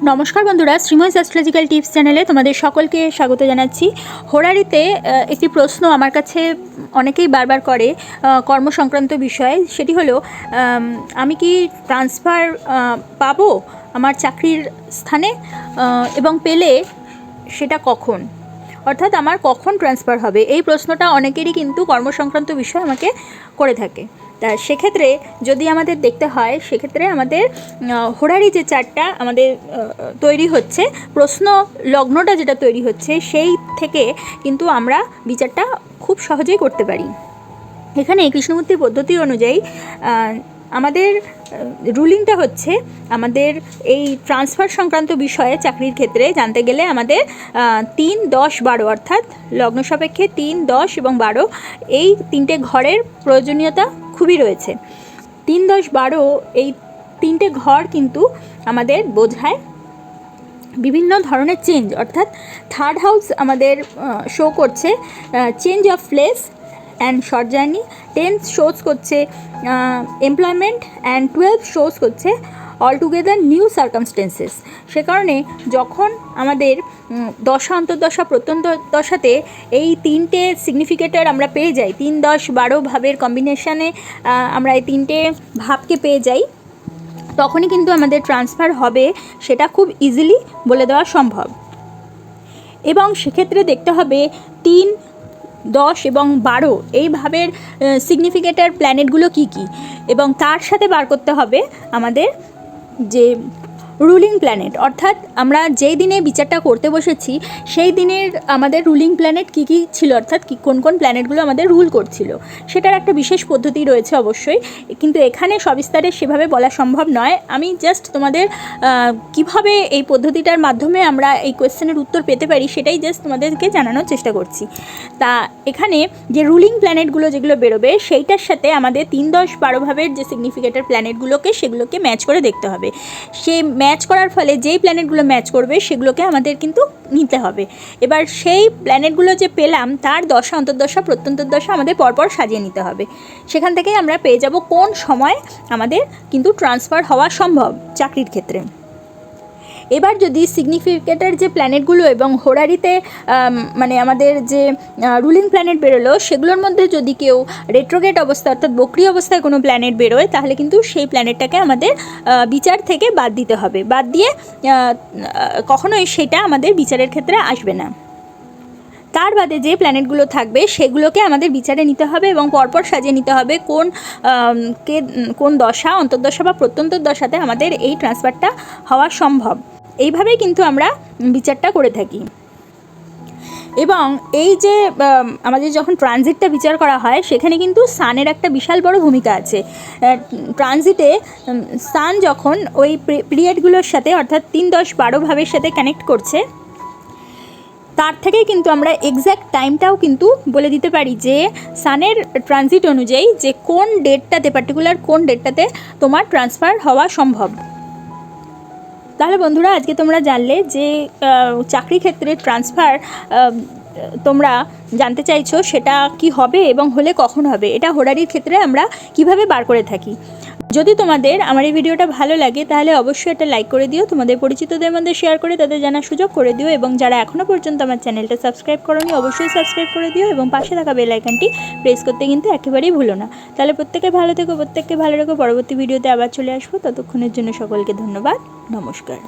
নমস্কার বন্ধুরা, Sreemoyee astrological tips চ্যানেলে তোমাদের সকলকে স্বাগত জানাচ্ছি। হোরারিতে একটি প্রশ্ন আমার কাছে অনেকেই বারবার করে কর্মসংক্রান্ত বিষয়ে, সেটি হলো আমি কি ট্রান্সফার পাবো আমার চাকরির স্থানে, এবং পেলে সেটা কখন, অর্থাৎ আমার কখন ট্রান্সফার হবে। এই প্রশ্নটা অনেকেরই কিন্তু কর্মসংক্রান্ত বিষয় আমাকে করে থাকে। তা সেক্ষেত্রে যদি আমাদের দেখতে হয়, সেক্ষেত্রে আমাদের হোরারি যে চার্টটা আমাদের তৈরি হচ্ছে, প্রশ্ন লগ্নটা যেটা তৈরি হচ্ছে, সেই থেকে কিন্তু আমরা বিচারটা খুব সহজেই করতে পারি। এখানে কৃষ্ণমূর্তি পদ্ধতি অনুযায়ী আমাদের রুলিংটা হচ্ছে, আমাদের এই ট্রান্সফার সংক্রান্ত বিষয়ে চাকরির ক্ষেত্রে জানতে গেলে আমাদের 3, 10, 12 অর্থাৎ লগ্ন সাপেক্ষে 3, 10 এবং 12 এই তিনটে ঘরের প্রয়োজনীয়তা খুবই রয়েছে। 3, 10, 12 এই তিনটে ঘর কিন্তু আমাদের বোঝায় বিভিন্ন ধরনের চেঞ্জ, অর্থাৎ থার্ড হাউস আমাদের শো করছে change of place and short journey, 10th shows করছে এমপ্লয়মেন্ট অ্যান্ড 12th শোজ করছে অল টুগেদার নিউ সার্কামস্টেন্সেস। সে কারণে যখন আমাদের দশা অন্তর্দশা প্রত্যন্তদশাতে এই তিনটে সিগনিফিকেটার আমরা পেয়ে যাই, 3, 10, 12 ভাবের কম্বিনেশানে আমরা এই তিনটে ভাবকে পেয়ে যাই, তখনই কিন্তু আমাদের ট্রান্সফার হবে সেটা খুব ইজিলি বলে দেওয়া সম্ভব। এবং সেক্ষেত্রে দেখতে হবে 3, 10 এবং 12 এই ভাবের সিগনিফিকেটার প্ল্যানেটগুলো কী কী, এবং তার সাথে বার করতে হবে আমাদের যে রুলিং প্ল্যানেট, অর্থাৎ আমরা যেই দিনে বিচারটা করতে বসেছি সেই দিনের আমাদের রুলিং প্ল্যানেট কী কী ছিল, অর্থাৎ কোন কোন প্ল্যানেটগুলো আমাদের রুল করছিল, সেটার একটা বিশেষ পদ্ধতি রয়েছে অবশ্যই, কিন্তু এখানে সবিস্তারে সেভাবে বলা সম্ভব নয়। আমি জাস্ট তোমাদের কিভাবে এই পদ্ধতিটার মাধ্যমে আমরা এই কোয়েশ্চেনের উত্তর পেতে পারি সেটাই জাস্ট তোমাদেরকে জানানোর চেষ্টা করছি। তা এখানে যে রুলিং প্ল্যানেটগুলো যেগুলো বেরোবে সেইটার সাথে আমাদের 3, 10, 12 ভাবের যে সিগনিফিকেটার প্ল্যানেটগুলোকে সেগুলোকে ম্যাচ করে দেখতে হবে। সে ম্যাচ করার ফলে যেই প্ল্যানেটগুলো ম্যাচ করবে সেগুলোকে আমাদের কিন্তু নিতে হবে। এবার সেই প্ল্যানেটগুলো যে পেলাম তার দশা অন্তর্দশা প্রত্যন্তর্দশা আমাদের পরপর সাজিয়ে নিতে হবে। সেখান থেকেই আমরা পেয়ে যাব কোন সময় আমাদের কিন্তু ট্রান্সফার হওয়া সম্ভব চাকরির ক্ষেত্রে। এবার যদি সিগনিফিকেটার যে প্ল্যানেটগুলো এবং হোরারিতে মানে আমাদের যে রুলিং প্ল্যানেট বেরোলো সেগুলোর মধ্যে যদি কেউ রেট্রোগেট অবস্থা অর্থাৎ বক্রি অবস্থায় কোনো প্ল্যানেট বেরোয়, তাহলে কিন্তু সেই প্ল্যানেটটাকে আমাদের বিচার থেকে বাদ দিতে হবে। বাদ দিয়ে কখনোই সেটা আমাদের বিচারের ক্ষেত্রে আসবে না। তার বাদে যে প্ল্যানেটগুলো থাকবে সেগুলোকে আমাদের বিচারে নিতে হবে এবং পরপর সাজিয়ে নিতে হবে কোন দশা অন্তর্দশা বা প্রত্যন্তর্দশাতে আমাদের এই ট্রান্সফারটা হওয়া সম্ভব। এইভাবেই কিন্তু আমরা বিচারটা করে থাকি। এবং এই যে আমাদের যখন ট্রানজিটটা বিচার করা হয় সেখানে কিন্তু সানের একটা বিশাল বড় ভূমিকা আছে। ট্রানজিটে সান যখন ওই পিরিয়ডগুলোর সাথে অর্থাৎ 3, 10, 12 ভাবের সাথে কানেক্ট করছে, তার থেকেই কিন্তু আমরা এক্স্যাক্ট টাইমটাও কিন্তু বলে দিতে পারি যে সানের ট্রানজিট অনুযায়ী যে কোন ডেটটাতে, পার্টিকুলার কোন ডেটটাতে তোমার ট্রান্সফার হওয়া সম্ভব। তাহলে বন্ধুরা, আজকে তোমরা জানলে যে চাকরি ক্ষেত্রে ট্রান্সফার তোমরা জানতে চাইছো সেটা কি হবে এবং হলে কখন হবে, এটা হোরারির ক্ষেত্রে আমরা কিভাবে বার করে থাকি। যদি তোমাদের আমার এই ভিডিওটা ভালো লাগে তাহলে অবশ্যই একটা লাইক করে দিও, তোমাদের পরিচিতদের মধ্যে শেয়ার করে তাদের জানার সুযোগ করে দিও, এবং যারা এখনও পর্যন্ত আমার চ্যানেলটা সাবস্ক্রাইব করোনি অবশ্যই সাবস্ক্রাইব করে দিও, এবং পাশে থাকা বেল আইকনটি প্রেস করতে কিন্তু একেবারেই ভুলো না। তাহলে প্রত্যেকে ভালো থেকো, প্রত্যেককে ভালো রেখো। পরবর্তী ভিডিওতে আবার চলে আসবো, ততক্ষণের জন্য সকলকে ধন্যবাদ, নমস্কার।